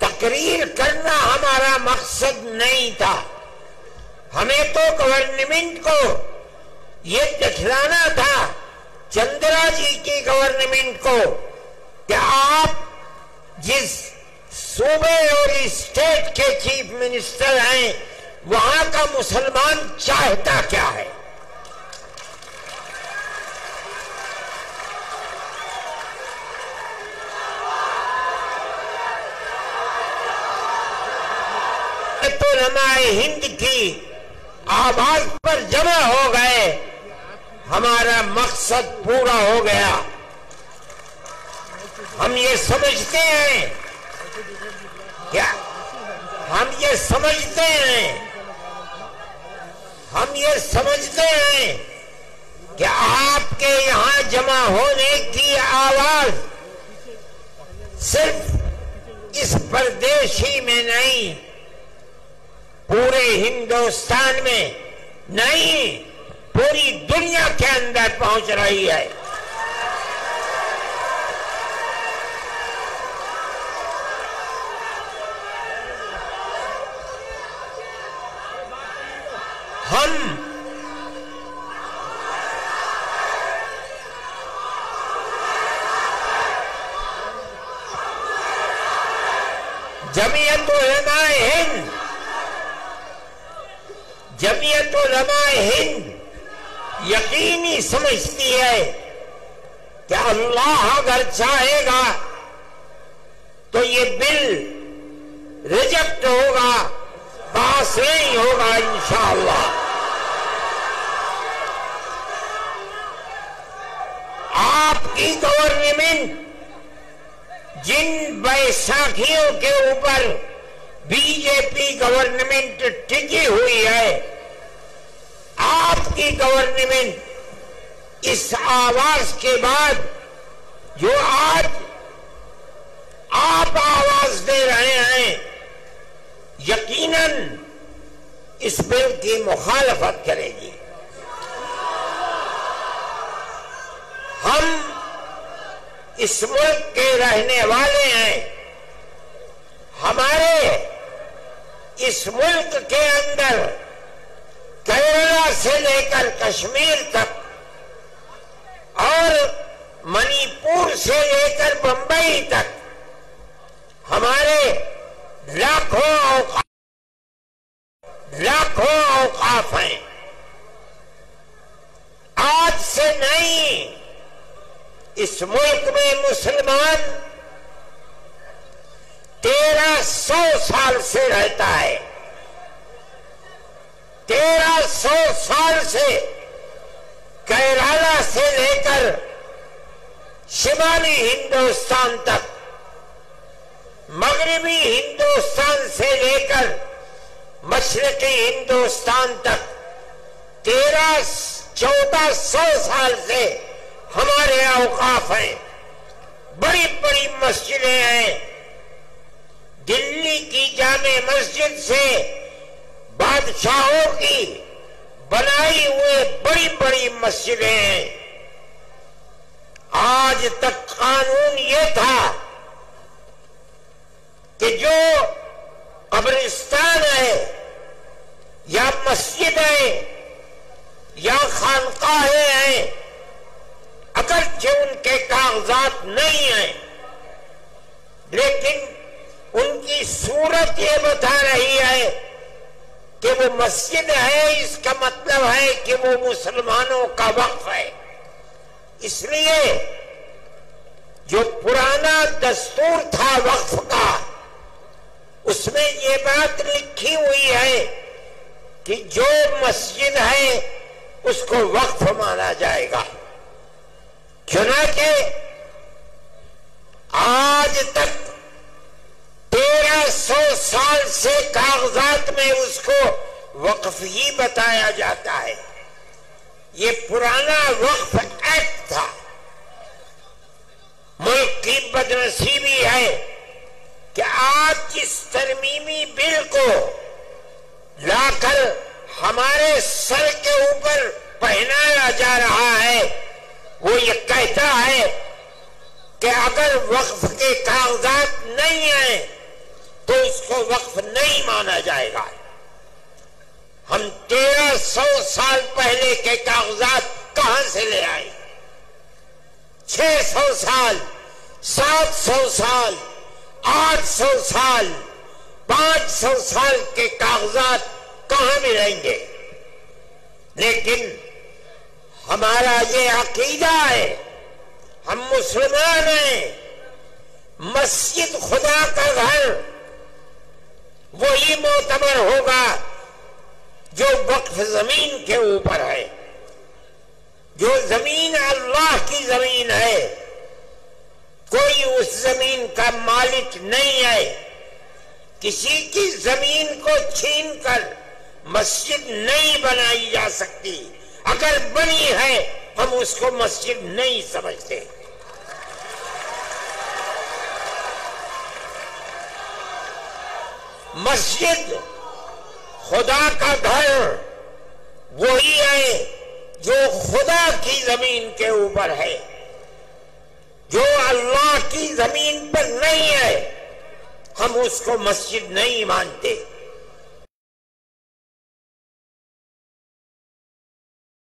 तकरीर करना हमारा मकसद नहीं था। हमें तो गवर्नमेंट को ये दिखलाना था, चंद्रा जी की गवर्नमेंट को, कि आप जिस सूबे और स्टेट के चीफ मिनिस्टर हैं वहां का मुसलमान चाहता क्या है। तो उलमाए हिंद की आवाज पर जमा हो गए, हमारा मकसद पूरा हो गया। हम ये समझते हैं क्या, हम ये समझते हैं कि आपके यहां जमा होने की आवाज सिर्फ इस प्रदेश ही में नहीं, पूरे हिंदुस्तान में नहीं, पूरी दुनिया के अंदर पहुंच रही है। हम जमीयत उलमाए हिंद यकीनी समझती है कि अल्लाह अगर चाहेगा तो ये बिल रिजेक्ट होगा, पास नहीं होगा इंशाअल्लाह। आपकी गवर्नमेंट जिन बैसाखियों के ऊपर बीजेपी गवर्नमेंट टिकी हुई है, आपकी गवर्नमेंट इस आवाज के बाद जो आज आप आवाज दे रहे हैं, यकीनन इस बिल की मुखालफत करेगी। हम इस मुल्क के रहने वाले हैं, हमारे इस मुल्क के अंदर केरला से लेकर कश्मीर तक और मणिपुर से लेकर बंबई तक हमारे लाखों औकाफ हैं। आज से नहीं, इस मुल्क में मुसलमान 1300 साल से रहता है। 1300 साल से केरला से लेकर शिमाली हिंदुस्तान तक, मगरबी हिंदुस्तान से लेकर मशरकी हिंदुस्तान तक 1300-1400 साल से हमारे औकाफ हैं। बड़ी बड़ी मस्जिदें हैं। दिल्ली की जामे मस्जिद से बादशाहों की बनाई हुई बड़ी बड़ी मस्जिदें हैं। आज तक कानून ये था कि जो कब्रिस्तान है या मस्जिद है या खानकाहें हैं, अगरचे उनके कागजात नहीं हैं, लेकिन उनकी सूरत ये बता रही है कि वो मस्जिद है, इसका मतलब है कि वो मुसलमानों का वक्फ है। इसलिए जो पुराना दस्तूर था वक्फ का, उसमें ये बात लिखी हुई है कि जो मस्जिद है उसको वक्फ माना जाएगा। चुनांचे आज तक 1300 साल से कागजात में उसको वक्फ ही बताया जाता है। ये पुराना वक्फ एक्ट था। मुल्क की बदनसीबी है कि आज जिस तरमीमी बिल को लाकर हमारे सर के ऊपर पहनाया जा रहा है, वो ये कहता है कि अगर वक्फ के कागजात नहीं है तो उसको वक्फ नहीं माना जाएगा। हम 1300 साल पहले के कागजात कहां से ले आए? 600 साल, 700 साल, 800 साल, 500 साल के कागजात कहां मिलेंगे? लेकिन हमारा ये अकीदा है, हम मुसलमान हैं, मस्जिद खुदा का घर वही मोतबर होगा जो वक्फ जमीन के ऊपर है। जो जमीन अल्लाह की जमीन है, कोई उस जमीन का मालिक नहीं है। किसी की जमीन को छीनकर मस्जिद नहीं बनाई जा सकती। अगर बनी है हम उसको मस्जिद नहीं समझते। मस्जिद खुदा का घर वही है जो खुदा की जमीन के ऊपर है। जो अल्लाह की जमीन पर नहीं है हम उसको मस्जिद नहीं मानते।